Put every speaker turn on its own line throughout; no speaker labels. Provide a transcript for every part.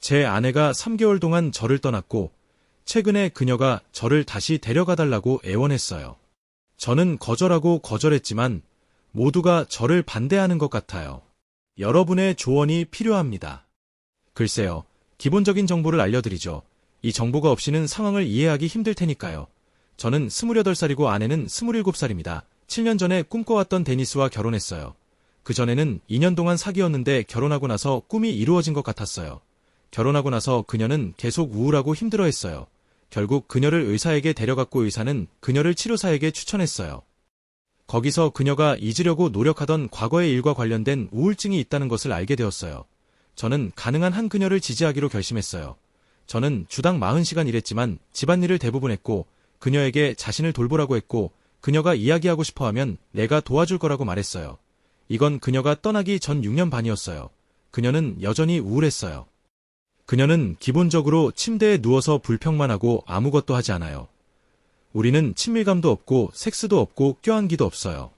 제 아내가 3개월 동안 저를 떠났고 최근에 그녀가 저를 다시 데려가달라고 애원했어요. 저는 거절하고 거절했지만 모두가 저를 반대하는 것 같아요. 여러분의 조언이 필요합니다. 글쎄요, 기본적인 정보를 알려드리죠. 이 정보가 없이는 상황을 이해하기 힘들 테니까요. 저는 28살이고 아내는 27살입니다. 7년 전에 꿈꿔왔던 데니스와 결혼했어요. 그 전에는 2년 동안 사귀었는데 결혼하고 나서 꿈이 이루어진 것 같았어요. 결혼하고 나서 그녀는 계속 우울하고 힘들어했어요. 결국 그녀를 의사에게 데려갔고 의사는 그녀를 치료사에게 추천했어요. 거기서 그녀가 잊으려고 노력하던 과거의 일과 관련된 우울증이 있다는 것을 알게 되었어요. 저는 가능한 한 그녀를 지지하기로 결심했어요. 저는 주당 40시간 일했지만 집안일을 대부분 했고 그녀에게 자신을 돌보라고 했고 그녀가 이야기하고 싶어하면 내가 도와줄 거라고 말했어요. 이건 그녀가 떠나기 전 6년 반이었어요. 그녀는 여전히 우울했어요. 그녀는 기본적으로 침대에 누워서 불평만 하고 아무것도 하지 않아요. 우리는 친밀감도 없고 섹스도 없고 껴안기도 없어요.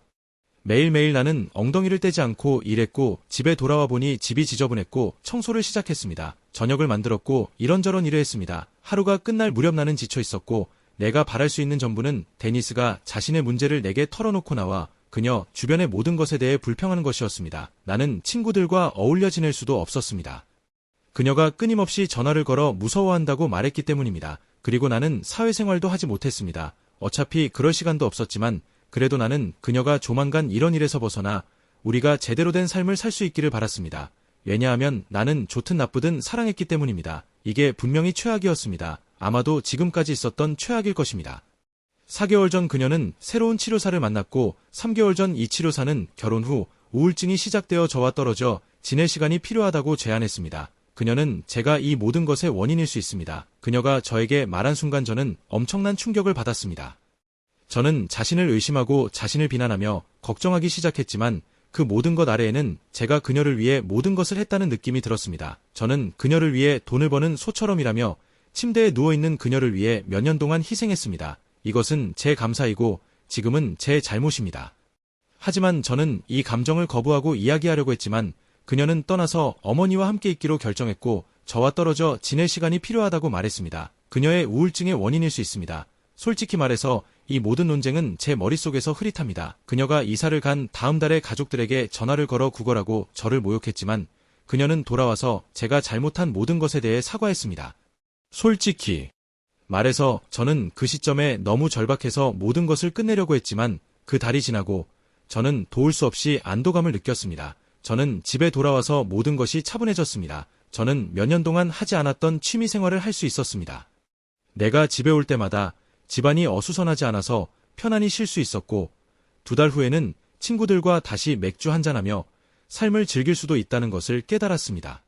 매일매일 나는 엉덩이를 떼지 않고 일했고 집에 돌아와 보니 집이 지저분했고 청소를 시작했습니다. 저녁을 만들었고 이런저런 일을 했습니다. 하루가 끝날 무렵 나는 지쳐 있었고 내가 바랄 수 있는 전부는 데니스가 자신의 문제를 내게 털어놓고 나와 그녀 주변의 모든 것에 대해 불평하는 것이었습니다. 나는 친구들과 어울려 지낼 수도 없었습니다. 그녀가 끊임없이 전화를 걸어 무서워한다고 말했기 때문입니다. 그리고 나는 사회생활도 하지 못했습니다. 어차피 그럴 시간도 없었지만 그래도 나는 그녀가 조만간 이런 일에서 벗어나 우리가 제대로 된 삶을 살 수 있기를 바랐습니다. 왜냐하면 나는 좋든 나쁘든 사랑했기 때문입니다. 이게 분명히 최악이었습니다. 아마도 지금까지 있었던 최악일 것입니다. 4개월 전 그녀는 새로운 치료사를 만났고 3개월 전 이 치료사는 결혼 후 우울증이 시작되어 저와 떨어져 지낼 시간이 필요하다고 제안했습니다. 그녀는 제가 이 모든 것의 원인일 수 있습니다. 그녀가 저에게 말한 순간 저는 엄청난 충격을 받았습니다. 저는 자신을 의심하고 자신을 비난하며 걱정하기 시작했지만 그 모든 것 아래에는 제가 그녀를 위해 모든 것을 했다는 느낌이 들었습니다. 저는 그녀를 위해 돈을 버는 소처럼 일하며 침대에 누워있는 그녀를 위해 몇 년 동안 희생했습니다. 이것은 제 감사이고 지금은 제 잘못입니다. 하지만 저는 이 감정을 거부하고 이야기하려고 했지만 그녀는 떠나서 어머니와 함께 있기로 결정했고 저와 떨어져 지낼 시간이 필요하다고 말했습니다. 그녀의 우울증의 원인일 수 있습니다. 솔직히 말해서 이 모든 논쟁은 제 머릿속에서 흐릿합니다. 그녀가 이사를 간 다음 달에 가족들에게 전화를 걸어 구걸하고 저를 모욕했지만 그녀는 돌아와서 제가 잘못한 모든 것에 대해 사과했습니다. 솔직히 말해서 저는 그 시점에 너무 절박해서 모든 것을 끝내려고 했지만 그 달이 지나고 저는 도울 수 없이 안도감을 느꼈습니다. 저는 집에 돌아와서 모든 것이 차분해졌습니다. 저는 몇 년 동안 하지 않았던 취미 생활을 할 수 있었습니다. 내가 집에 올 때마다 집안이 어수선하지 않아서 편안히 쉴 수 있었고 2달 후에는 친구들과 다시 맥주 한잔하며 삶을 즐길 수도 있다는 것을 깨달았습니다.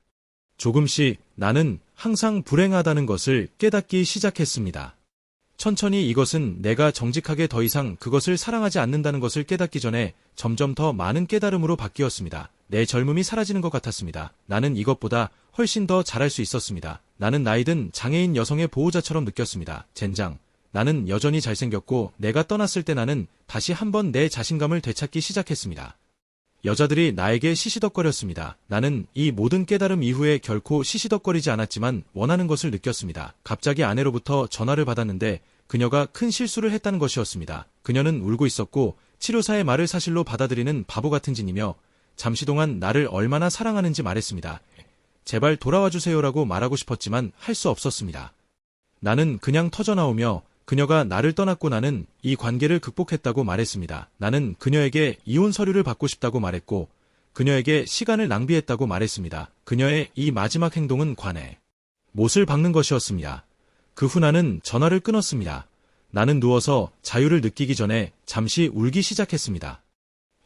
조금씩 나는 항상 불행하다는 것을 깨닫기 시작했습니다. 천천히 이것은 내가 정직하게 더 이상 그것을 사랑하지 않는다는 것을 깨닫기 전에 점점 더 많은 깨달음으로 바뀌었습니다. 내 젊음이 사라지는 것 같았습니다. 나는 이것보다 훨씬 더 잘할 수 있었습니다. 나는 나이든 장애인 여성의 보호자처럼 느꼈습니다. 젠장. 나는 여전히 잘생겼고 내가 떠났을 때 나는 다시 한번 내 자신감을 되찾기 시작했습니다. 여자들이 나에게 시시덕거렸습니다. 나는 이 모든 깨달음 이후에 결코 시시덕거리지 않았지만 원하는 것을 느꼈습니다. 갑자기 아내로부터 전화를 받았는데 그녀가 큰 실수를 했다는 것이었습니다. 그녀는 울고 있었고 치료사의 말을 사실로 받아들이는 바보 같은 짓이며 잠시 동안 나를 얼마나 사랑하는지 말했습니다. 제발 돌아와 주세요라고 말하고 싶었지만 할 수 없었습니다. 나는 그냥 터져나오며 그녀가 나를 떠났고 나는 이 관계를 극복했다고 말했습니다. 나는 그녀에게 이혼 서류를 받고 싶다고 말했고 그녀에게 시간을 낭비했다고 말했습니다. 그녀의 이 마지막 행동은 관에 못을 박는 것이었습니다. 그 후 나는 전화를 끊었습니다. 나는 누워서 자유를 느끼기 전에 잠시 울기 시작했습니다.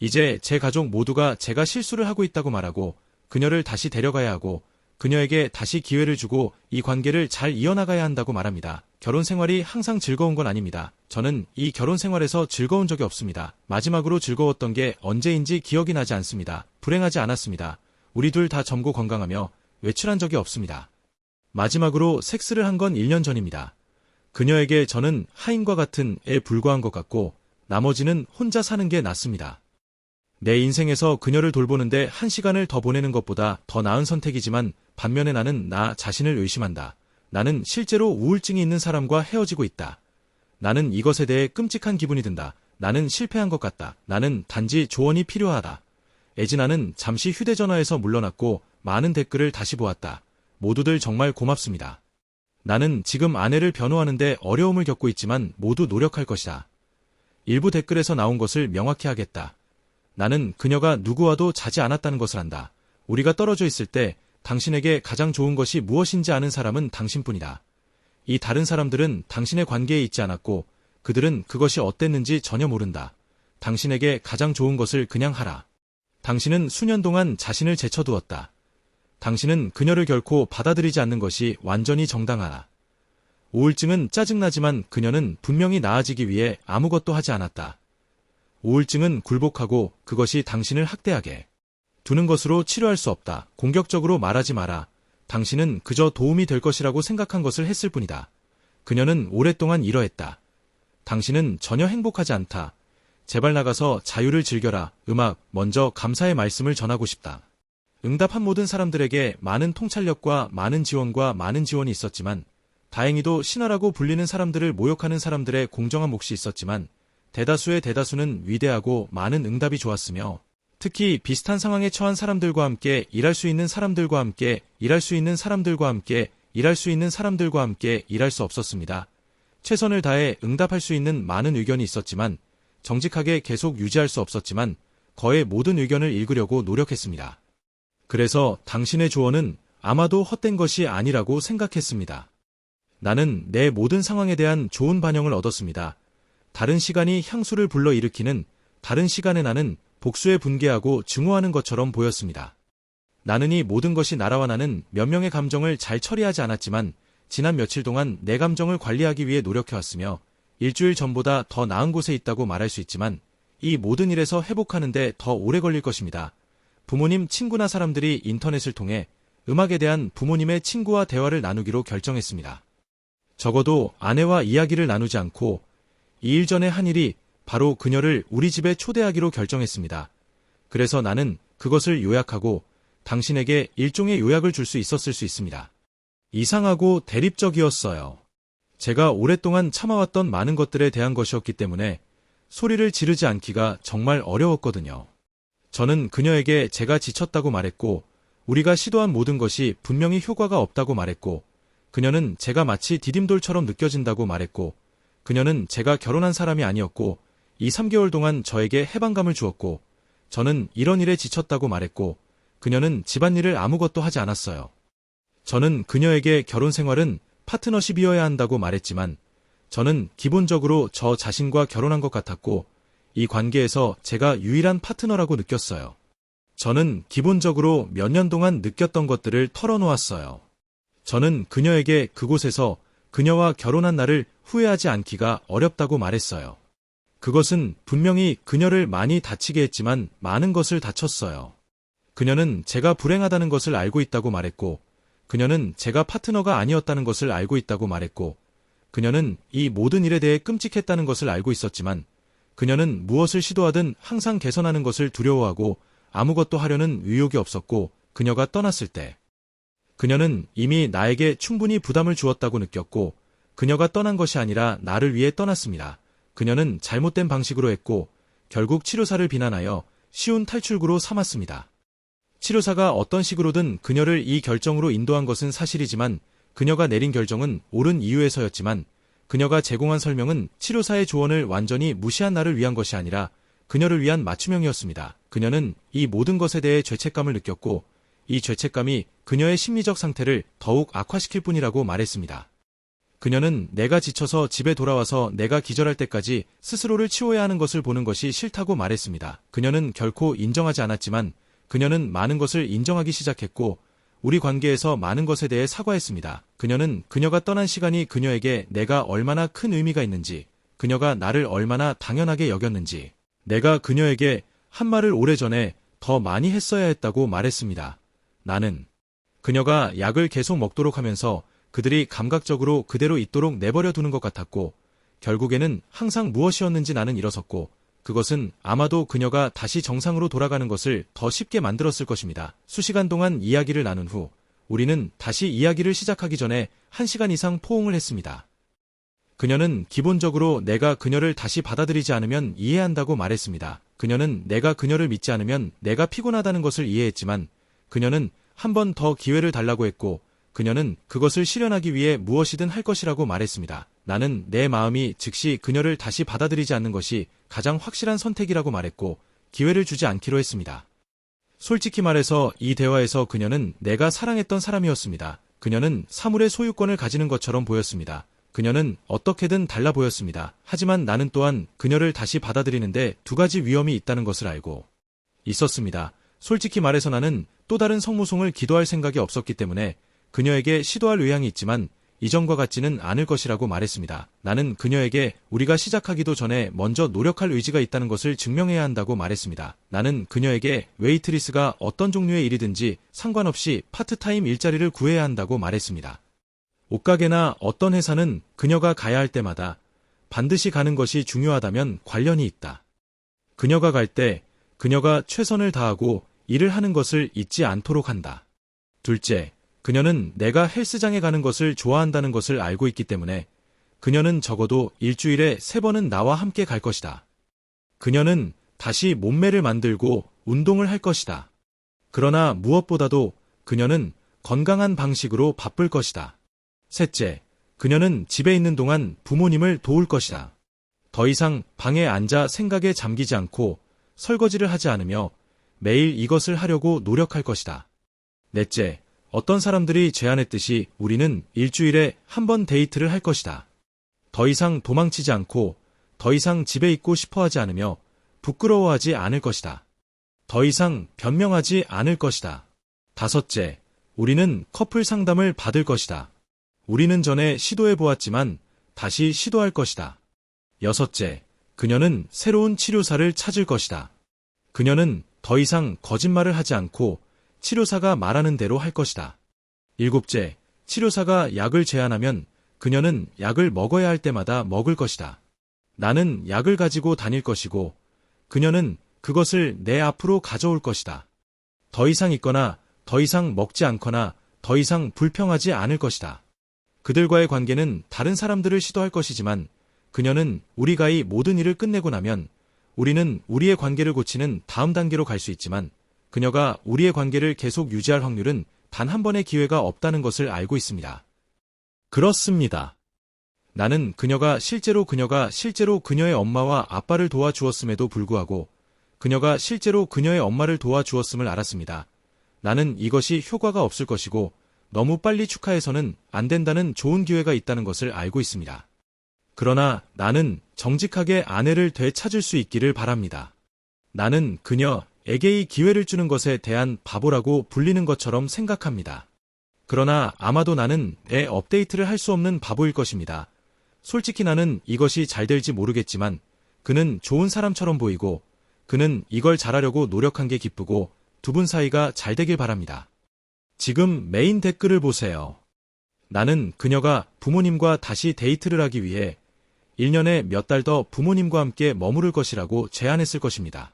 이제 제 가족 모두가 제가 실수를 하고 있다고 말하고 그녀를 다시 데려가야 하고 그녀에게 다시 기회를 주고 이 관계를 잘 이어나가야 한다고 말합니다. 결혼 생활이 항상 즐거운 건 아닙니다. 저는 이 결혼 생활에서 즐거운 적이 없습니다. 마지막으로 즐거웠던 게 언제인지 기억이 나지 않습니다. 불행하지 않았습니다. 우리 둘 다 젊고 건강하며 외출한 적이 없습니다. 마지막으로 섹스를 한 건 1년 전입니다. 그녀에게 저는 하인과 같은 애에 불과한 것 같고 나머지는 혼자 사는 게 낫습니다. 내 인생에서 그녀를 돌보는데 1시간을 더 보내는 것보다 더 나은 선택이지만 반면에 나는 나 자신을 의심한다. 나는 실제로 우울증이 있는 사람과 헤어지고 있다. 나는 이것에 대해 끔찍한 기분이 든다. 나는 실패한 것 같다. 나는 단지 조언이 필요하다. 에지나는 잠시 휴대전화에서 물러났고 많은 댓글을 다시 보았다. 모두들 정말 고맙습니다. 나는 지금 아내를 변호하는데 어려움을 겪고 있지만 모두 노력할 것이다. 일부 댓글에서 나온 것을 명확히 하겠다. 나는 그녀가 누구와도 자지 않았다는 것을 안다. 우리가 떨어져 있을 때 당신에게 가장 좋은 것이 무엇인지 아는 사람은 당신뿐이다. 이 다른 사람들은 당신의 관계에 있지 않았고 그들은 그것이 어땠는지 전혀 모른다. 당신에게 가장 좋은 것을 그냥 하라. 당신은 수년 동안 자신을 제쳐두었다. 당신은 그녀를 결코 받아들이지 않는 것이 완전히 정당하다. 우울증은 짜증나지만 그녀는 분명히 나아지기 위해 아무것도 하지 않았다. 우울증은 굴복하고 그것이 당신을 학대하게 두는 것으로 치료할 수 없다. 공격적으로 말하지 마라. 당신은 그저 도움이 될 것이라고 생각한 것을 했을 뿐이다. 그녀는 오랫동안 이러했다. 당신은 전혀 행복하지 않다. 제발 나가서 자유를 즐겨라. 음악, 먼저 감사의 말씀을 전하고 싶다. 응답한 모든 사람들에게 많은 통찰력과 많은 지원이 있었지만 다행히도 신화라고 불리는 사람들을 모욕하는 사람들의 공정한 몫이 있었지만 대다수의 대다수는 위대하고 많은 응답이 좋았으며 특히 비슷한 상황에 처한 사람들과 함께 일할 수 있는 사람들과 함께 일할 수 있는 사람들과 함께 일할 수 있는 사람들과 함께 일할 수 없었습니다. 최선을 다해 응답할 수 있는 많은 의견이 있었지만 정직하게 계속 유지할 수 없었지만 거의 모든 의견을 읽으려고 노력했습니다. 그래서 당신의 조언은 아마도 헛된 것이 아니라고 생각했습니다. 나는 내 모든 상황에 대한 좋은 반영을 얻었습니다. 다른 시간이 향수를 불러일으키는 다른 시간에 나는 복수에 분개하고 증오하는 것처럼 보였습니다. 나는 이 모든 것이 나라와 나는 몇 명의 감정을 잘 처리하지 않았지만 지난 며칠 동안 내 감정을 관리하기 위해 노력해왔으며 일주일 전보다 더 나은 곳에 있다고 말할 수 있지만 이 모든 일에서 회복하는데 더 오래 걸릴 것입니다. 부모님, 친구나 사람들이 인터넷을 통해 음악에 대한 부모님의 친구와 대화를 나누기로 결정했습니다. 적어도 아내와 이야기를 나누지 않고 2일 전에 한 일이 바로 그녀를 우리 집에 초대하기로 결정했습니다. 그래서 나는 그것을 요약하고 당신에게 일종의 요약을 줄 수 있었을 수 있습니다. 이상하고 대립적이었어요. 제가 오랫동안 참아왔던 많은 것들에 대한 것이었기 때문에 소리를 지르지 않기가 정말 어려웠거든요. 저는 그녀에게 제가 지쳤다고 말했고 우리가 시도한 모든 것이 분명히 효과가 없다고 말했고 그녀는 제가 마치 디딤돌처럼 느껴진다고 말했고 그녀는 제가 결혼한 사람이 아니었고 이 3개월 동안 저에게 해방감을 주었고 저는 이런 일에 지쳤다고 말했고 그녀는 집안일을 아무것도 하지 않았어요. 저는 그녀에게 결혼 생활은 파트너십이어야 한다고 말했지만 저는 기본적으로 저 자신과 결혼한 것 같았고 이 관계에서 제가 유일한 파트너라고 느꼈어요. 저는 기본적으로 몇 년 동안 느꼈던 것들을 털어놓았어요. 저는 그녀에게 그곳에서 그녀와 결혼한 날을 후회하지 않기가 어렵다고 말했어요. 그것은 분명히 그녀를 많이 다치게 했지만 많은 것을 다쳤어요. 그녀는 제가 불행하다는 것을 알고 있다고 말했고 그녀는 제가 파트너가 아니었다는 것을 알고 있다고 말했고 그녀는 이 모든 일에 대해 끔찍했다는 것을 알고 있었지만 그녀는 무엇을 시도하든 항상 개선하는 것을 두려워하고 아무것도 하려는 의욕이 없었고 그녀가 떠났을 때 그녀는 이미 나에게 충분히 부담을 주었다고 느꼈고 그녀가 떠난 것이 아니라 나를 위해 떠났습니다. 그녀는 잘못된 방식으로 했고 결국 치료사를 비난하여 쉬운 탈출구로 삼았습니다. 치료사가 어떤 식으로든 그녀를 이 결정으로 인도한 것은 사실이지만 그녀가 내린 결정은 옳은 이유에서였지만 그녀가 제공한 설명은 치료사의 조언을 완전히 무시한 나를 위한 것이 아니라 그녀를 위한 맞춤형이었습니다. 그녀는 이 모든 것에 대해 죄책감을 느꼈고 이 죄책감이 그녀의 심리적 상태를 더욱 악화시킬 뿐이라고 말했습니다. 그녀는 내가 지쳐서 집에 돌아와서 내가 기절할 때까지 스스로를 치워야 하는 것을 보는 것이 싫다고 말했습니다. 그녀는 결코 인정하지 않았지만 그녀는 많은 것을 인정하기 시작했고 우리 관계에서 많은 것에 대해 사과했습니다. 그녀는 그녀가 떠난 시간이 그녀에게 내가 얼마나 큰 의미가 있는지, 그녀가 나를 얼마나 당연하게 여겼는지, 내가 그녀에게 한 말을 오래전에 더 많이 했어야 했다고 말했습니다. 나는 그녀가 약을 계속 먹도록 하면서 그들이 감각적으로 그대로 있도록 내버려 두는 것 같았고 결국에는 항상 무엇이었는지 나는 일어섰고 그것은 아마도 그녀가 다시 정상으로 돌아가는 것을 더 쉽게 만들었을 것입니다. 수시간 동안 이야기를 나눈 후 우리는 다시 이야기를 시작하기 전에 1시간 이상 포옹을 했습니다. 그녀는 기본적으로 내가 그녀를 다시 받아들이지 않으면 이해한다고 말했습니다. 그녀는 내가 그녀를 믿지 않으면 내가 피곤하다는 것을 이해했지만 그녀는 한 번 더 기회를 달라고 했고 그녀는 그것을 실현하기 위해 무엇이든 할 것이라고 말했습니다. 나는 내 마음이 즉시 그녀를 다시 받아들이지 않는 것이 가장 확실한 선택이라고 말했고 기회를 주지 않기로 했습니다. 솔직히 말해서 이 대화에서 그녀는 내가 사랑했던 사람이었습니다. 그녀는 사물의 소유권을 가지는 것처럼 보였습니다. 그녀는 어떻게든 달라 보였습니다. 하지만 나는 또한 그녀를 다시 받아들이는데 2가지 위험이 있다는 것을 알고 있었습니다. 솔직히 말해서 나는 또 다른 성모송을 기도할 생각이 없었기 때문에 그녀에게 시도할 의향이 있지만 이전과 같지는 않을 것이라고 말했습니다. 나는 그녀에게 우리가 시작하기도 전에 먼저 노력할 의지가 있다는 것을 증명해야 한다고 말했습니다. 나는 그녀에게 웨이트리스가 어떤 종류의 일이든지 상관없이 파트타임 일자리를 구해야 한다고 말했습니다. 옷가게나 어떤 회사는 그녀가 가야 할 때마다 반드시 가는 것이 중요하다면 관련이 있다. 그녀가 갈 때 그녀가 최선을 다하고 일을 하는 것을 잊지 않도록 한다. 둘째, 그녀는 내가 헬스장에 가는 것을 좋아한다는 것을 알고 있기 때문에 그녀는 적어도 일주일에 3번은 나와 함께 갈 것이다. 그녀는 다시 몸매를 만들고 운동을 할 것이다. 그러나 무엇보다도 그녀는 건강한 방식으로 바쁠 것이다. 셋째, 그녀는 집에 있는 동안 부모님을 도울 것이다. 더 이상 방에 앉아 생각에 잠기지 않고 설거지를 하지 않으며 매일 이것을 하려고 노력할 것이다. 넷째, 어떤 사람들이 제안했듯이 우리는 일주일에 1번 데이트를 할 것이다. 더 이상 도망치지 않고 더 이상 집에 있고 싶어 하지 않으며 부끄러워하지 않을 것이다. 더 이상 변명하지 않을 것이다. 다섯째, 우리는 커플 상담을 받을 것이다. 우리는 전에 시도해 보았지만 다시 시도할 것이다. 여섯째, 그녀는 새로운 치료사를 찾을 것이다. 그녀는 더 이상 거짓말을 하지 않고 치료사가 말하는 대로 할 것이다. 일곱째, 치료사가 약을 제안하면 그녀는 약을 먹어야 할 때마다 먹을 것이다. 나는 약을 가지고 다닐 것이고 그녀는 그것을 내 앞으로 가져올 것이다. 더 이상 있거나 더 이상 먹지 않거나 더 이상 불평하지 않을 것이다. 그들과의 관계는 다른 사람들을 시도할 것이지만 그녀는 우리가 이 모든 일을 끝내고 나면 우리는 우리의 관계를 고치는 다음 단계로 갈 수 있지만 그녀가 우리의 관계를 계속 유지할 확률은 단 한 번의 기회가 없다는 것을 알고 있습니다. 그렇습니다. 나는 그녀가 실제로 그녀의 엄마와 아빠를 도와주었음에도 불구하고 그녀가 실제로 그녀의 엄마를 도와주었음을 알았습니다. 나는 이것이 효과가 없을 것이고 너무 빨리 축하해서는 안 된다는 좋은 기회가 있다는 것을 알고 있습니다. 그러나 나는 정직하게 아내를 되찾을 수 있기를 바랍니다. 나는 그녀에게 이 기회를 주는 것에 대한 바보라고 불리는 것처럼 생각합니다. 그러나 아마도 나는 내 업데이트를 할 수 없는 바보일 것입니다. 솔직히 나는 이것이 잘 될지 모르겠지만 그는 좋은 사람처럼 보이고 그는 이걸 잘하려고 노력한 게 기쁘고 두 분 사이가 잘 되길 바랍니다. 지금 메인 댓글을 보세요. 나는 그녀가 부모님과 다시 데이트를 하기 위해 1년에 몇 달 더 부모님과 함께 머무를 것이라고 제안했을 것입니다.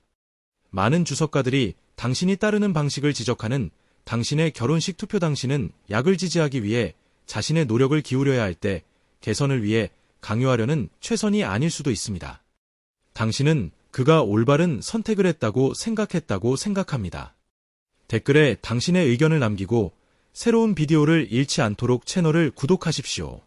많은 주석가들이 당신이 따르는 방식을 지적하는 당신의 결혼식 투표 당신은 약을 지지하기 위해 자신의 노력을 기울여야 할 때 개선을 위해 강요하려는 최선이 아닐 수도 있습니다. 당신은 그가 올바른 선택을 했다고 생각합니다. 댓글에 당신의 의견을 남기고 새로운 비디오를 잃지 않도록 채널을 구독하십시오.